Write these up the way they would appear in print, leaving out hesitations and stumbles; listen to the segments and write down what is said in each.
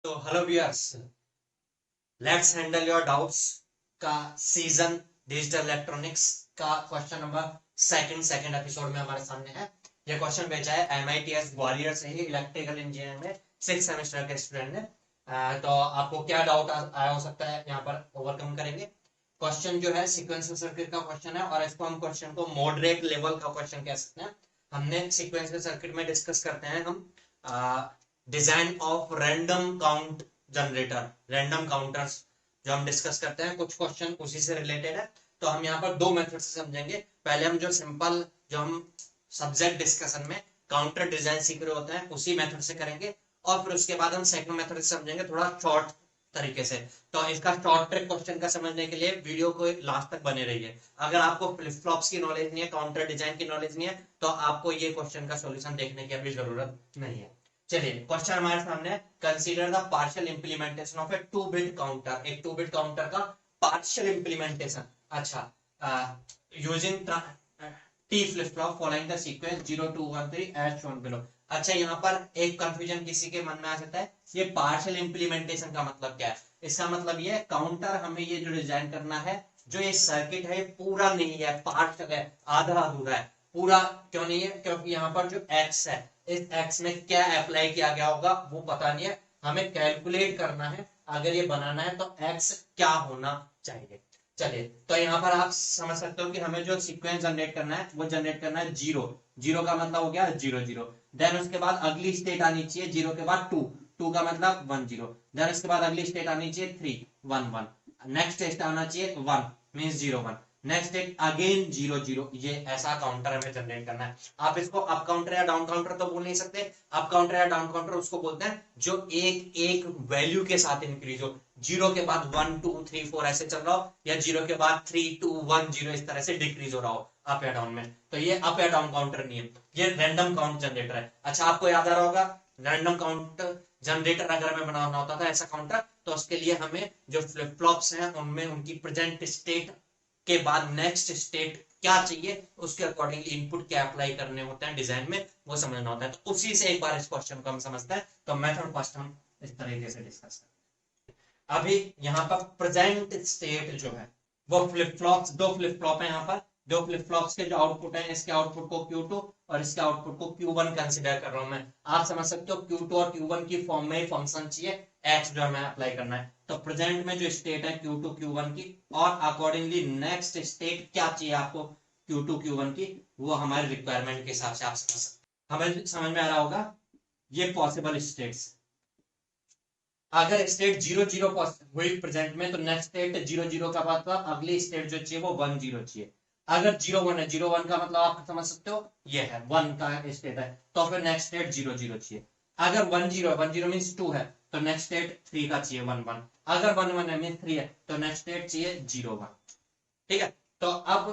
तो hello viewers, let's handle your doubts का season digital electronics का क्वेश्चन नंबर सेकंड एपिसोड में हमारे सामने है। ये क्वेश्चन भेजा है MITS ग्वालियर से ही इलेक्ट्रिकल इंजीनियरिंग में 6 सेमेस्टर के स्टूडेंट ने। तो आपको क्या डाउट आया हो सकता है, यहाँ पर ओवरकम करेंगे। क्वेश्चन जो है सीक्वेंशियल सर्किट का क्वेश्चन है और इसको हम क्वेश्चन को मॉडरेट लेवल का क्वेश्चन कह सकते हैं। हमने सीक्वेंशियल सर्किट में डिस्कस करते हैं हम design of random count generator, random counters जो हम डिस्कस करते हैं, कुछ क्वेश्चन उसी से रिलेटेड है। तो हम यहाँ पर दो मेथड से समझेंगे। पहले हम जो सिंपल, जो हम सब्जेक्ट डिस्कशन में काउंटर डिजाइन सीख रहे होते हैं, उसी मेथड से करेंगे और फिर उसके बाद हम सेकंड मेथड से समझेंगे थोड़ा शॉर्ट तरीके से। तो इसका शॉर्ट ट्रिक क्वेश्चन का समझने के लिए वीडियो को लास्ट तक बने रहिए। अगर आपको फ्लिप फ्लॉप्स की नॉलेज नहीं है, काउंटर डिजाइन की नॉलेज नहीं है, तो आपको ये क्वेश्चन का सॉल्यूशन देखने की अभी जरूरत नहीं है। चलिए, क्वेश्चन हमारे सामने, consider the partial implementation of a 2 bit counter. एक 2 बिट काउंटर का पार्शियल इंप्लीमेंटेशन। अच्छा, using T flip flop following the sequence 0 2 1 3 as shown below. अच्छा, यहाँ पर एक कंफ्यूजन किसी के मन में आ सकता है, ये पार्शियल इंप्लीमेंटेशन का मतलब क्या है। इसका मतलब ये काउंटर, हमें ये जो डिजाइन करना है, जो ये सर्किट है पूरा नहीं है, पार्शियल है, आधा अधूरा है। पूरा क्यों नहीं है? क्योंकि यहाँ पर जो एक्स है, इस एक्स में क्या अप्लाई किया गया होगा वो पता नहीं है, हमें कैलकुलेट करना है। अगर ये बनाना है तो एक्स क्या होना चाहिए। चलिए, तो यहाँ पर आप समझ सकते हो कि हमें जो सीक्वेंस जनरेट करना है वो जनरेट करना है जीरो। जीरो का मतलब हो गया 0 0। देन उसके बाद अगली स्टेट आनी चाहिए जीरो के बाद 2, 2 का मतलब 1 0। देन उसके बाद अगली स्टेट आनी चाहिए 3 1 1। नेक्स्ट स्टेट आना चाहिए 1 मींस 0 1। Next state again 0 0। ये ऐसा काउंटर हमें जनरेट करना है। आप इसको अप काउंटर या डाउन काउंटर तो बोल नहीं सकते। अप काउंटर या डाउन काउंटर उसको बोलते हैं जो एक एक वैल्यू के साथ इंक्रीज हो। 0 के बाद 1 2 3 4 ऐसे चल रहा हो, या 0 के बाद 3 2 1 0 इस तरह से डिक्रीज हो रहा हो अप या डाउन में, तो ये अप या डाउन काउंटर नहीं है, ये रैंडम काउंट जनरेटर है। अच्छा, आपको याद आ रहा होगा, रैंडम काउंट जनरेटर अगर हमें बनाना होता था ऐसा काउंटर, तो उसके लिए हमें जो फ्लिप फ्लॉप्स हैं उनमें उनकी प्रेजेंट स्टेट के बाद नेक्स्ट स्टेट क्या चाहिए, उसके अकॉर्डिंगली इनपुट क्या अप्लाई करने होते हैं डिजाइन में, वो समझना होता है। तो उसी से एक बार इस क्वेश्चन को हम समझते हैं। तो मेथड फर्स्ट हम इस तरीके से डिस्कस करते हैं। अभी यहाँ पर प्रेजेंट स्टेट जो है वो फ्लिप फ्लॉप्स, दो फ्लिप फ्लॉप है यहाँ पर। दो फ्लिप फ्लॉप्स के जो आउटपुट है, इसके आउटपुट को Q2 और इसके आउटपुट को Q1 कंसीडर कर रहा हूं मैं। आप समझ सकते हो Q2 और Q1 की फॉर्म में फंक्शन चाहिए x जो हमें अप्लाई करना है। तो प्रेजेंट में जो स्टेट है Q2 Q1 की, और अकॉर्डिंगली नेक्स्ट स्टेट क्या चाहिए आपको Q2 Q1 की, वो हमारे रिक्वायरमेंट के हिसाब से आप समझ सकते। हमें समझ में आ रहा होगा ये पॉसिबल स्टेट्स। अगर स्टेट 0 0 हुई प्रेजेंट में, तो नेक्स्ट स्टेट 0 0 का मतलब अगली स्टेट जो चाहिए वो 1 0 चाहिए। अगर 0 1 है, 0 1 का मतलब आप समझ सकते हो ये है 1 का स्टेट है, तो फिर नेक्स्ट स्टेट 0 0 चाहिए। अगर 1 0 1 0 मींस 2 है, तो नेक्स्ट स्टेट 3 का चाहिए 1 1। अगर 1 1 है मींस 3 है, तो नेक्स्ट स्टेट चाहिए 0 1। ठीक है, तो अब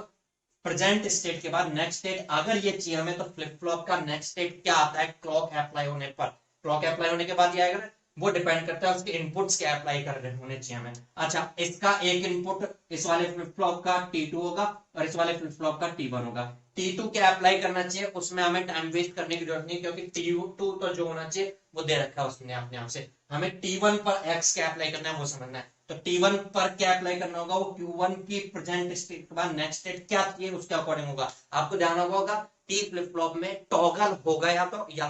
प्रेजेंट स्टेट के बाद नेक्स्ट स्टेट अगर ये चाहिए हमें, तो फ्लिप फ्लॉप का नेक्स्ट स्टेट क्या आता है क्लॉक अप्लाई होने पर। क्लॉक अप्लाई होने के बाद ये आएगा, वो डिपेंड करता है उसके इनपुट्स क्या अप्लाई कर रहे होने चाहिए हमें। अच्छा, इसका एक इनपुट इस वाले फ्लिप फ्लॉप का T2 होगा और इस वाले फ्लिप फ्लॉप का T1 होगा। T2 क्या अप्लाई करना चाहिए, उसमें हमें टाइम वेस्ट करने की जरूरत नहीं, क्योंकि T2 तो जो होना चाहिए वो दे रखा है उसने अपने आप से। हमें T1 पर X क्या अप्लाई करना है वो समझना है। तो T1 पर क्या अप्लाई करना होगा, वो Q1 की प्रेजेंट स्टेट के बाद नेक्स्ट स्टेट क्या चाहिए उसके अकॉर्डिंग होगा। आपको ध्यान होगा टी फ्लिप फ्लॉप में टॉगल होगा या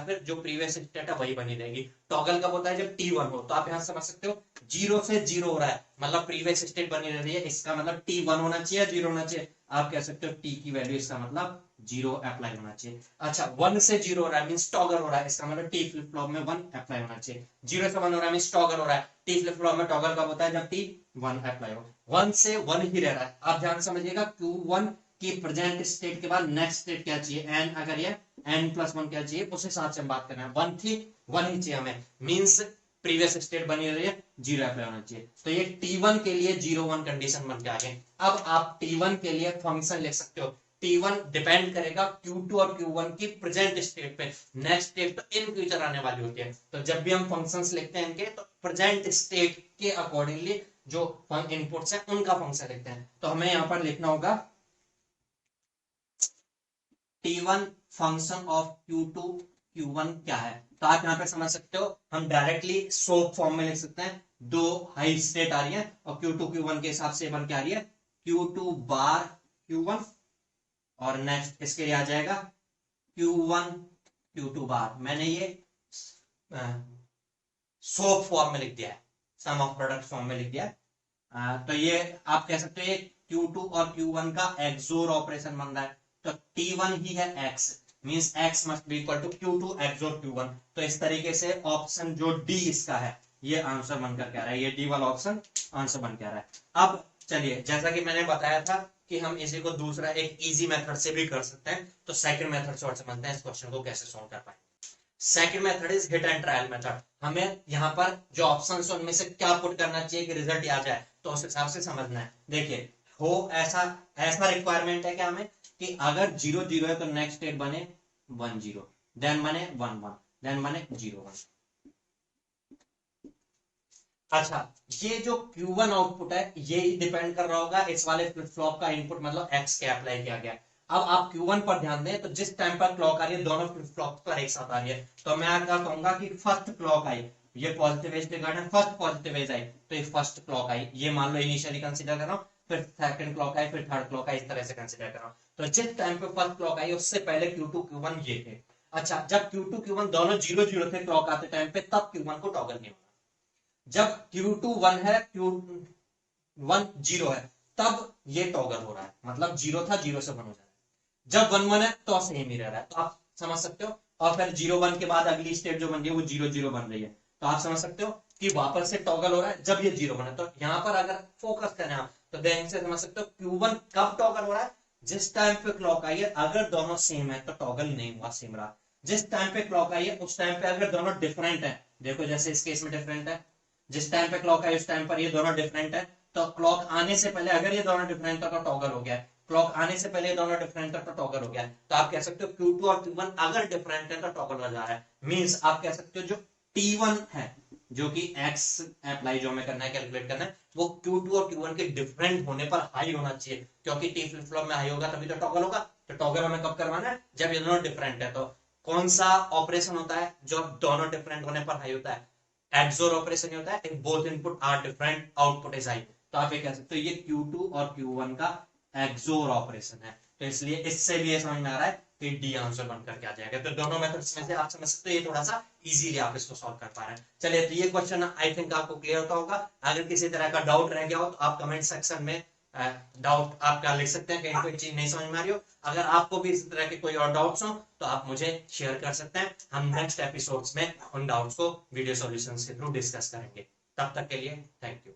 फिर जो प्रीवियस स्टेट है वही बनी रहेगी। टॉगल कब होता है, जब T1 हो। तो आप यहां समझ सकते हो 0 से 0 हो रहा है, मतलब प्रीवियस स्टेट बनी रही है, इसका मतलब T1 होना चाहिए, 0 होना चाहिए। आप कह सकते हो T की वैल्यू, इसका मतलब 0 अप्लाई होना चाहिए। अच्छा, 1 से 0 हो रहा है मींस टॉगल हो रहा है, इसका मतलब टी फ्लिप फ्लॉप में 1 अप्लाई होना चाहिए। 0 से 1 हो रहा है मींस टॉगल हो रहा है। टी फ्लिप फ्लॉप में टॉगल कब होता है, जब T1 अप्लाई हो। 1 से 1 ही रह रहा है। आप ध्यान समझिएगा, Q1 की प्रेजेंट स्टेट के बाद नेक्स्ट स्टेट क्या चाहिए, n। अगर ये n+1 क्या चाहिए, उस हिसाब से हम बात कर रहे हैं। 1 थी, 1 ही चाहिए हमें, मींस प्रीवियस स्टेट बनी रही है, 0 अप्लाई होना चाहिए। तो ये T1 के लिए 0 1 कंडीशन बन के आ गए। अब आप T1 के लिए फंक्शन लिख सकते हो। T1 डिपेंड करेगा Q2 और Q1 की प्रेजेंट स्टेट पे। नेक्स्ट स्टेट तो इन फ्यूचर आने वाली होती है। तो जब भी हम फंक्शंस लिखते हैं इनके, तो प्रेजेंट स्टेट के अकॉर्डिंगली जो इनपुट्स हैं उनका फंक्शन लिखते हैं। तो हमें यहां पर लिखना होगा T1 function of Q2 Q1 क्या है। तो आप यहाँ पे समझ सकते हो, हम डायरेक्टली स्लोप फॉर्म में लिख सकते हैं, दो हाई स्टेट आ रही है और Q2 Q1 के हिसाब से बन के आ रही है Q2 बार Q1, और नेक्स्ट इसके लिए आ जाएगा Q1 Q2 बार। मैंने ये सोप फॉर्म में लिख दिया है, सम ऑफ प्रोडक्ट फॉर्म में लिख दिया है। तो ये आप कह सकते हैं Q2 और Q1 का एक्सोर ऑपरेशन बन रहा है, तो T1 ही है x, means x must be equal to Q2 XOR Q1। तो इस तरीके से ऑप्शन जो डी इसका है ये आंसर बनकर के आ रहा है, ये डी वाला ऑप्शन आंसर बन के आ रहा है। अब चलिए, जैसा कि मैंने बताया था कि हम इसी को दूसरा एक इजी मेथड से भी कर सकते हैं, तो सेकंड मेथड से और समझते हैं इस क्वेश्चन को कैसे सॉल्व कर पाएंगे। Second method is hit and trial method. हमें यहाँ पर जो ऑप्शन है उनमें से क्या पुट करना चाहिए कि रिजल्ट आ जाए, तो उस हिसाब से समझना है। देखिए, हो ऐसा ऐसा रिक्वायरमेंट है कि हमें कि अगर 0 0 है तो नेक्स्ट स्टेट बने 1 0, देन बने 1 1, देन बने 0 1। अच्छा, ये जो Q1 आउटपुट है ये डिपेंड कर रहा होगा इस वाले फ्लिप फ्लॉप का इनपुट, मतलब X के अप्लाई किया गया। अब आप Q1 पर ध्यान दें, तो जिस टाइम पर क्लॉक आ रही है दोनों फ्लिप फ्लॉप पर एक साथ आ रही है, तो मैं क्या कहूंगा कि फर्स्ट क्लॉक आई, ये पॉजिटिव एज ट्रिगर्ड है, फर्स्ट पॉजिटिव एज आई तो ये फर्स्ट क्लॉक आई, ये मान लो इनिशियली कंसीडर कर रहा हूं, फिर सेकंड क्लॉक आई, फिर थर्ड क्लॉक आई, इस तरह से कंसीडर कर रहा हूं। तो जिस टाइम पे फर्स्ट क्लॉक आई उससे पहले Q2 Q1 ये थे। अच्छा, जब Q2 Q1 दोनों 0 0 थे क्लॉक आते टाइम पे, तब Q1 को टॉगल नहीं होगा। जब Q2 1 है, Q1 0 है, तब ये टॉगल हो रहा है, मतलब 0 था 0 से 1 हो जा रहा है। जब 1 1 है तो सेम ही रह रहा है, तो आप समझ सकते हो। और फिर 0 1 के बाद अगली स्टेट जो बन रही है वो 0 0 बन रही है, तो आप समझ सकते हो कि वापस से टॉगल हो रहा है जब ये 0 1 है। तो यहाँ पर अगर फोकस करें आप, तो ध्यान से समझ सकते हो Q1 कब टॉगल हो रहा है, जिस टाइम पे क्लॉक आई है अगर दोनों सेम है तो टॉगल नहीं हुआ, सेम रहा। जिस टाइम पे क्लॉक आई है उस टाइम पे अगर दोनों डिफरेंट है, देखो जैसे इस केस में डिफरेंट है, जिस टाइम पे क्लॉक है उस टाइम पर ये दोनों डिफरेंट है, तो क्लॉक आने से पहले अगर ये दोनों डिफरेंट है तो टॉगल हो गया, क्लॉक आने से पहले ये दोनों डिफरेंट है तो टॉगल हो गया। तो आप कह सकते हो Q2 और Q1 अगर डिफरेंट है तो टॉगल हो जा रहा है, मींस आप कह सकते हो जो T1 है, जो कि x अप्लाई जो हमें करना है, कैलकुलेट करना है, वो Q2 और Q1 के डिफरेंट होने पर हाई होना चाहिए, क्योंकि T फ्लिप फ्लॉप में हाई होगा तभी तो टॉगल होगा। तो टॉगल हमें कब करवाना है, जब ये दोनों डिफरेंट है। तो कौन सा ऑपरेशन होता है जो दोनों डिफरेंट होने पर हाई होता है, एक्सोर ऑपरेशन होता है, if both input are different output is high. तो आप ये कह सकते हो ये Q2 और Q1 का एक्सोर ऑपरेशन है। तो इसलिए इससे भी ये समझ में आ रहा है कि डी आंसर बन करके आ जाएगा। तो दोनों मेथड्स में से आप समझ सकते हो ये थोड़ा सा इजीली आप इसको सॉल्व कर पा रहे हैं। चलिए, तो ये क्वेश्चन आई थिंक आपको क्लियर होता होगा। अगर किसी तरह का डाउट रह गया हो तो आप कमेंट सेक्शन में डाउट आपका लिख सकते हैं, कहीं कोई चीज नहीं समझ में आ रही हो। अगर आपको भी इस तरह के कोई और डाउट्स हो तो आप मुझे शेयर कर सकते हैं, हम नेक्स्ट एपिसोड्स में उन डाउट्स को वीडियो सॉल्यूशंस के थ्रू डिस्कस करेंगे। तब तक के लिए थैंक यू।